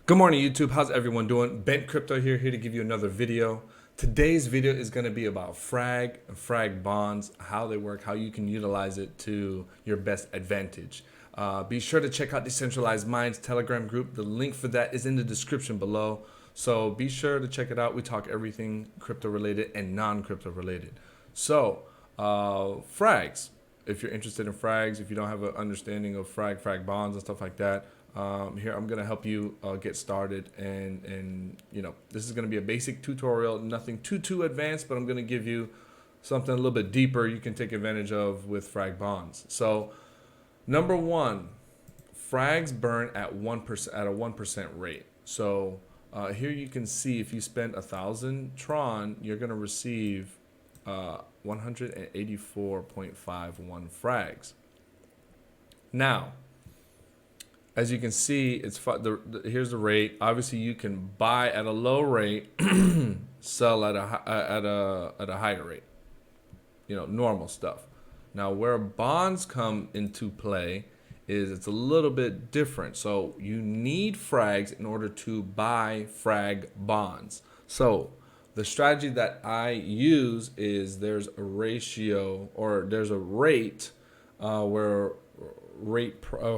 Good morning, YouTube. How's everyone doing? Bent Crypto here to give you another video. Today's video is going to be about Frag and Frag bonds, how they work, how you can utilize it to your best advantage. Be sure to check out Decentralized Minds Telegram group. The link for that is in the description below. So be sure to check it out. We talk everything crypto related and non-crypto related. So Frags, if you're interested in Frags, if you don't have an understanding of Frag bonds and stuff like that, here I'm gonna help you get started, and you know, this is gonna be a basic tutorial, nothing too advanced, but I'm gonna give you something a little bit deeper you can take advantage of with Frag bonds. So number one, Frags burn at 1% at a 1% rate. So here you can see if you spend 1,000 Tron, you're gonna receive 184.51 Frags. Now, as you can see, it's here's the rate. Obviously, you can buy at a low rate, sell at a higher rate. You know, normal stuff. Now, where bonds come into play is it's a little bit different. So you need Frags in order to buy Frag bonds. So the strategy that I use is there's a ratio, or there's a rate where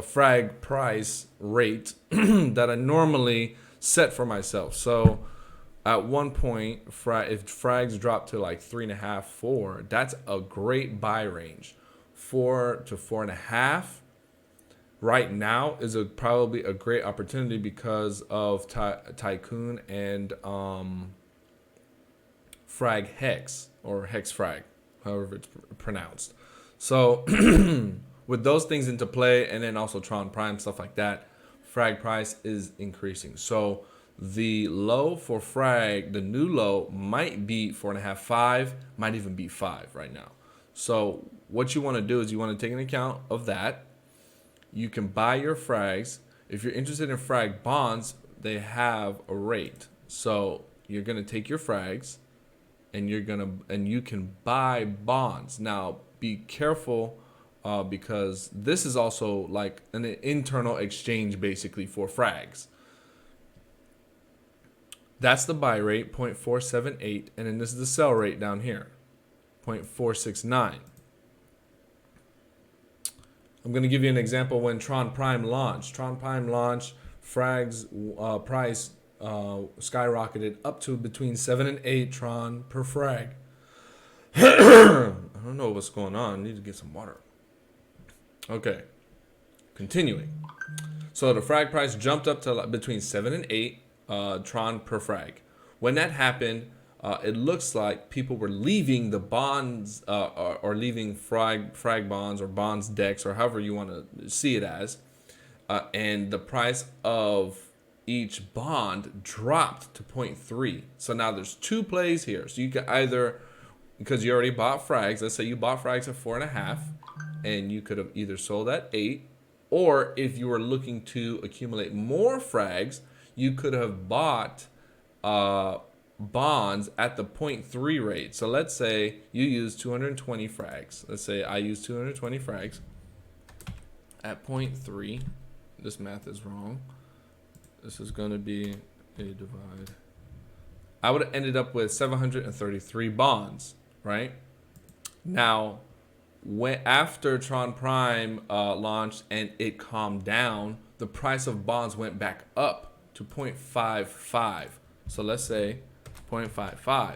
Frag price rate that I normally set for myself. So at one point, if Frags drop to like 3.5, 4, that's a great buy range. 4 to 4.5 right now is probably a great opportunity because of Tycoon and Frag Hex, or Hex Frag, however it's pronounced. So with those things into play, and then also Tron Prime, stuff like that, Frag price is increasing. So the low for Frag, the new low, might be 4.5, 5, might even be 5 right now. So what you want to do is you want to take an account of that. You can buy your Frags. If you're interested in Frag bonds, they have a rate. So you're gonna take your Frags, and you can buy bonds. Now be careful. Because this is also like an internal exchange basically for Frags. That's the buy rate, 0.478, and then this is the sell rate down here, 0.469. I'm going to give you an example when Tron Prime launched. Tron Prime launched, Frag's price skyrocketed up to between 7 and 8 Tron per Frag. I don't know what's going on. I need to get some water. Okay, continuing. So the Frag price jumped up to between 7 and 8 Tron per Frag. When that happened, it looks like people were leaving the bonds or leaving Frag bonds or bonds decks, or however you want to see it as. And the price of each bond dropped to 0.3. So now there's two plays here. So you can either, because you already bought Frags, let's say you bought Frags at 4.5, and you could have either sold at 8, or if you were looking to accumulate more Frags, you could have bought bonds at the 0.3 rate. So let's say you use 220 Frags. Let's say I use 220 Frags at 0.3. This math is wrong. This is going to be a divide. I would have ended up with 733 bonds, right? Now, after Tron Prime launched and it calmed down, the price of bonds went back up to 0.55. So let's say 0.55.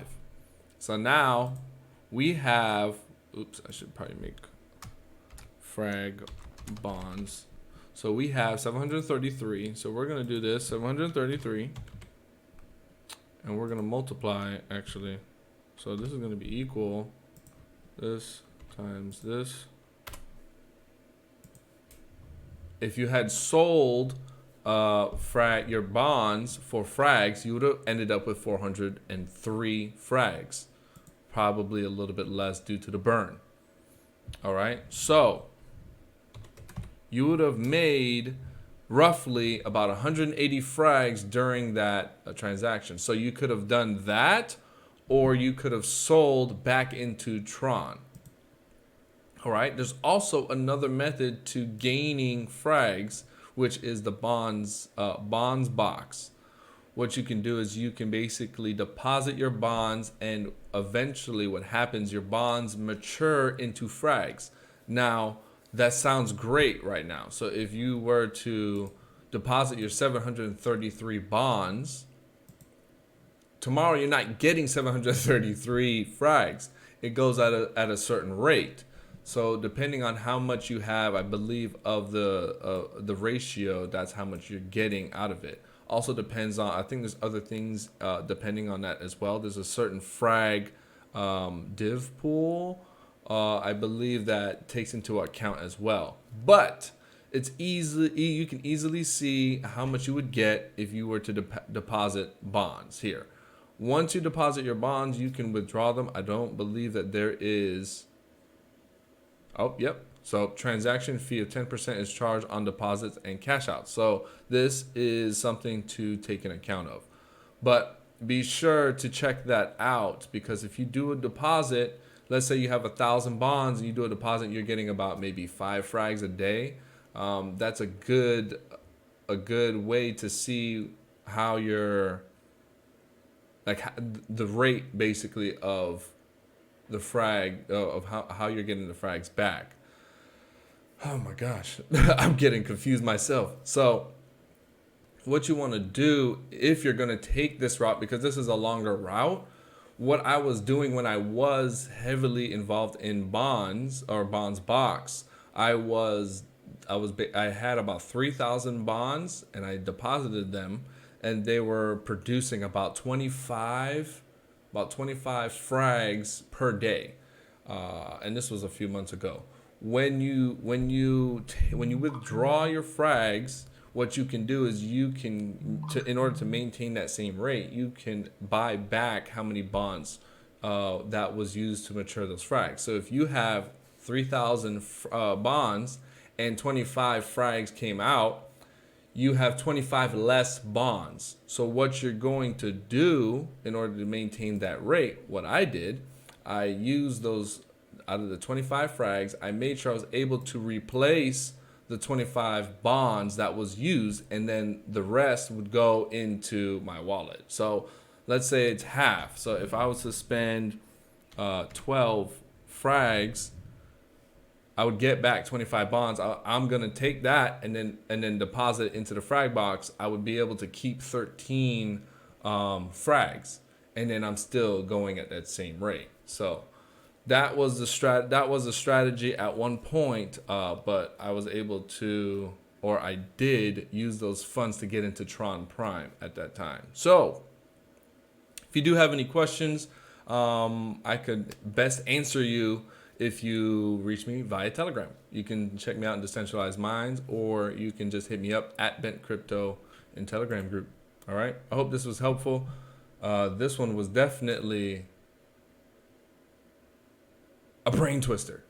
So now we have, oops, I should probably make Frag bonds. So we have 733. So we're going to do this, 733. And we're going to multiply, actually. So this is going to be equal this times this. If you had sold your bonds for Frags, you would have ended up with 403 Frags. Probably a little bit less due to the burn. All right. So you would have made roughly about 180 Frags during that transaction. So you could have done that, or you could have sold back into Tron. All right. There's also another method to gaining Frags, which is the bonds box. What you can do is you can basically deposit your bonds, and eventually what happens, your bonds mature into frags. Now, that sounds great right now. So if you were to deposit your 733 bonds, tomorrow you're not getting 733 frags. It goes at a certain rate. So depending on how much you have, I believe, of the ratio, that's how much you're getting out of it. Also depends on, I think there's other things depending on that as well. There's a certain frag div pool, I believe, that takes into account as well. But it's easily, you can easily see how much you would get if you were to deposit bonds here. Once you deposit your bonds, you can withdraw them. I don't believe that there is. Oh, yep. So transaction fee of 10% is charged on deposits and cash outs. So this is something to take in account of. But be sure to check that out, because if you do a deposit, let's say you have 1,000 bonds and you do a deposit, you're getting about maybe 5 frags a day. That's a good way to see how you're, like, the rate basically of the frag, of how you're getting the frags back. Oh my gosh, I'm getting confused myself. So what you want to do if you're going to take this route, because this is a longer route, what I was doing when I was heavily involved in bonds or bonds box, I had about 3,000 bonds and I deposited them, and they were producing about 25 frags per day, and this was a few months ago. When you withdraw your frags, what you can do is you can, in order to maintain that same rate, you can buy back how many bonds that was used to mature those frags. So if you have 3,000 bonds and 25 frags came out, you have 25 less bonds. So what you're going to do in order to maintain that rate, what I did, I used those, out of the 25 frags, I made sure I was able to replace the 25 bonds that was used, and then the rest would go into my wallet. So let's say it's half. So if I was to spend 12 frags, I would get back 25 bonds. I'm gonna take that and then deposit it into the frag box. I would be able to keep 13 frags, and then I'm still going at that same rate. So that was the strategy at one point, but I was able to, or I did use those funds to get into Tron Prime at that time. So if you do have any questions, I could best answer you if you reach me via Telegram. You can check me out in Decentralized Minds, or you can just hit me up at Bent Crypto in Telegram group. All right. I hope this was helpful. This one was definitely a brain twister.